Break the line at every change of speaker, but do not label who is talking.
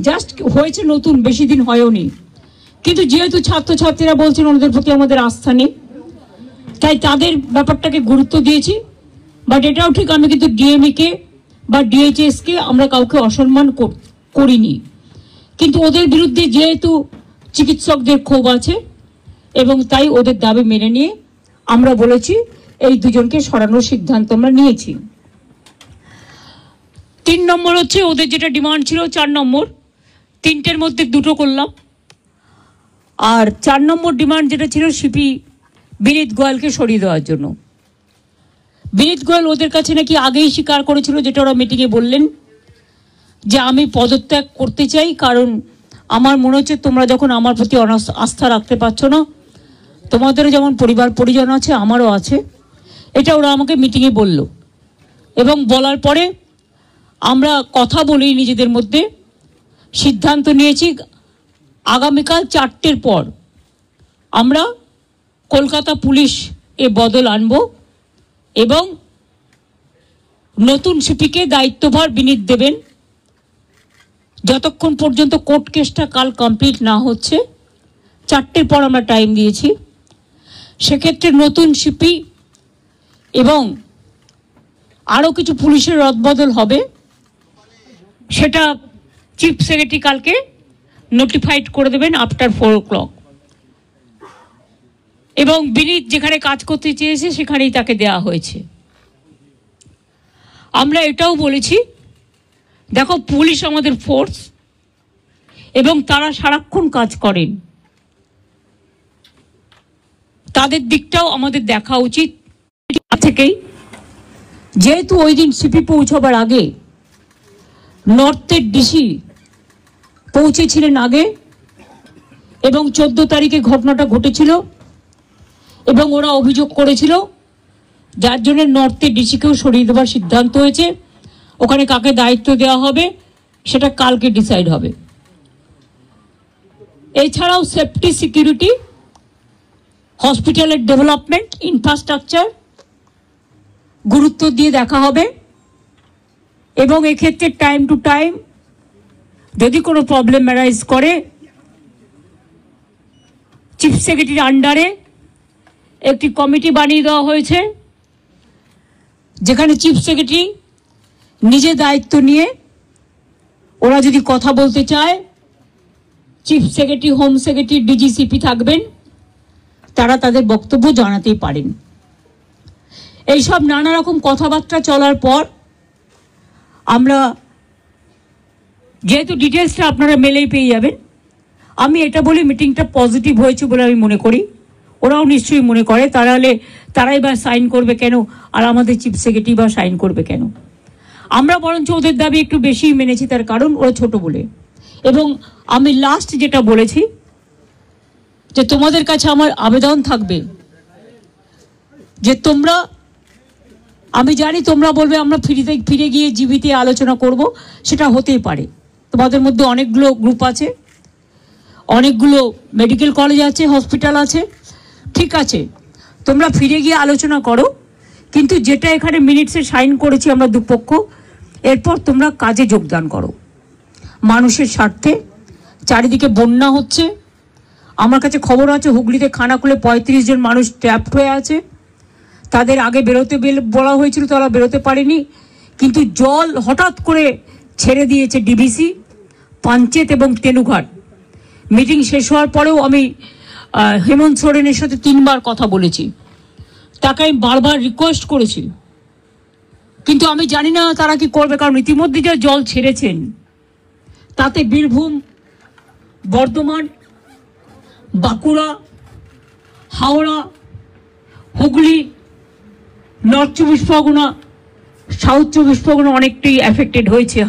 Just হয়েছে নতুন, বেশি দিন হয়ওনি, কিন্তু যেহেতু ছাত্রছাত্রীরা বলছেন ওদের প্রতি আমাদের আস্থা নেই, তাই তাদের ব্যাপারটাকে গুরুত্ব দিয়েছি। বাট এটাও ঠিক, আমি কিন্তু ডিএমইকে বা ডিএইচএসকে আমরা কাউকে অসম্মান করিনি, কিন্তু ওদের বিরুদ্ধে যেহেতু চিকিৎসকদের ক্ষোভ আছে এবং তাই ওদের দাবি মেনে নিয়ে আমরা বলেছি এই দুজনকে সরানোর সিদ্ধান্ত আমরা নিয়েছি। 3 নম্বর হচ্ছে ওদের যেটা ডিমান্ড ছিল 4 নম্বর, 3টের মধ্যে 2টো করলাম। আর 4 নম্বর ডিমান্ড যেটা ছিল সিপি বিনীত গোয়ালকে সরিয়ে দেওয়ার জন্য। বিনীত গোয়াল ওদের কাছে নাকি আগেই স্বীকার করেছিল, যেটা ওরা মিটিংয়ে বললেন, যে আমি পদত্যাগ করতে চাই, কারণ আমার মনে হচ্ছে তোমরা যখন আমার প্রতি আস্থা রাখতে পারছো না, তোমাদেরও যেমন পরিবার পরিজন আছে আমারও আছে, এটা ওরা আমাকে মিটিংয়ে বলল। এবং বলার পরে আমরা কথা বলি নিজেদের মধ্যে, সিদ্ধান্ত নিয়েছি আগামীকাল 4টের পর আমরা কলকাতা পুলিশ এ বদল আনব এবং নতুন সিপিকে দায়িত্বভার বিনীত দেবেন। যতক্ষণ পর্যন্ত কোর্ট কেসটা কাল কমপ্লিট না হচ্ছে, 4টের পর আমরা টাইম দিয়েছি। সেক্ষেত্রে নতুন সিপি এবং আরও কিছু পুলিশের রদবদল হবে, সেটা চিফ সেক্রেটারি কালকে নোটিফাইড করে দেবেন আফটার 4 o'clock। এবং বিনীত যেখানে কাজ করতে চেয়েছে সেখানেই তাকে দেওয়া হয়েছে। আমরা এটাও বলেছি, দেখো পুলিশ আমাদের ফোর্স এবং তারা সারাক্ষণ কাজ করেন, তাদের দিকটাও আমাদের দেখা উচিত থেকেই। যেহেতু ওই দিন সিপি পৌঁছাবার আগে নর্থের ডিসি পৌঁছেছিলেন আগে এবং 14 তারিখে ঘটনাটা ঘটেছিল এবং ওরা অভিযোগ করেছিল, যার জন্য নর্থের ডিসিকেও সরিয়ে দেওয়ার সিদ্ধান্ত হয়েছে। ওখানে কাকে দায়িত্ব দেওয়া হবে সেটা কালকে ডিসাইড হবে। এছাড়াও সেফটি, সিকিউরিটি, হসপিটালের ডেভেলপমেন্ট, ইনফ্রাস্ট্রাকচার গুরুত্ব দিয়ে দেখা হবে এবং এক্ষেত্রে টাইম টু টাইম যদি কোনো প্রবলেম অ্যারাইজ করে চিফ সেক্রেটারির আন্ডারে একটি কমিটি বানিয়ে দেওয়া হয়েছে, যেখানে চিফ সেক্রেটারি নিজে দায়িত্ব নিয়ে ওরা যদি কথা বলতে চায়, chief secretary, home secretary, DG CP থাকবেন, তারা তাদের বক্তব্য জানাতেই পারেন। এইসব নানা রকম কথাবার্তা চলার পর আমরা, যেহেতু ডিটেলসটা আপনারা মেলেই পেয়ে যাবেন, আমি এটা বলি মিটিংটা পজিটিভ হয়েছে বলে আমি মনে করি, ওরাও নিশ্চয়ই মনে করে, তারাই বা সাইন করবে কেন, আর আমাদের চিফ সেক্রেটারি বা সাইন করবে কেন। আমরা বরঞ্চ ওদের দাবি একটু বেশি মেনেছি, তার কারণ ওরা ছোট বলে। এবং আমি লাস্ট যেটা বলেছি, যে তোমাদের কাছে আমার আবেদন থাকবে যে তোমরা, আমি জানি তোমরা বলবে আমরা ফিরে গিয়ে জিবিতে আলোচনা করব, সেটা হতেই পারে। তোমাদের মধ্যে অনেকগুলো গ্রুপ আছে, অনেকগুলো মেডিকেল কলেজ আছে, হসপিটাল আছে, ঠিক আছে, তোমরা ফিরে গিয়ে আলোচনা করো, কিন্তু যেটা এখানে মিনিটসে সাইন করেছি আমরা দুপক্ষ, এরপর তোমরা কাজে যোগদান করো মানুষের স্বার্থে। চারিদিকে বন্যা হচ্ছে, আমার কাছে খবর আছে হুগলিতে খানাকুলে 35 জন মানুষ ট্র্যাপড হয়ে আছে, তাদের আগে বেরোতে বলা হয়েছিল, তারা বেরোতে পারেনি, কিন্তু জল হঠাৎ করে ছেড়ে দিয়েছে ডিভিসি, পাঞ্চেত এবং তেনুঘাট। মিটিং শেষ হওয়ার পরেও আমি হেমন্ত সোরেনের সাথে 3 বার কথা বলেছি, তাকে আমি বারবার রিকোয়েস্ট করেছি, কিন্তু আমি জানি না তারা কি করবে, কারণ ইতিমধ্যে যা জল ছেড়েছেন তাতে বীরভূম, বর্ধমান, বাঁকুড়া, হাওড়া, হুগলি, নর্থ 24 পরগনা, সাউথ 24 পরগনা অনেকটাই এফেক্টেড হয়েছে।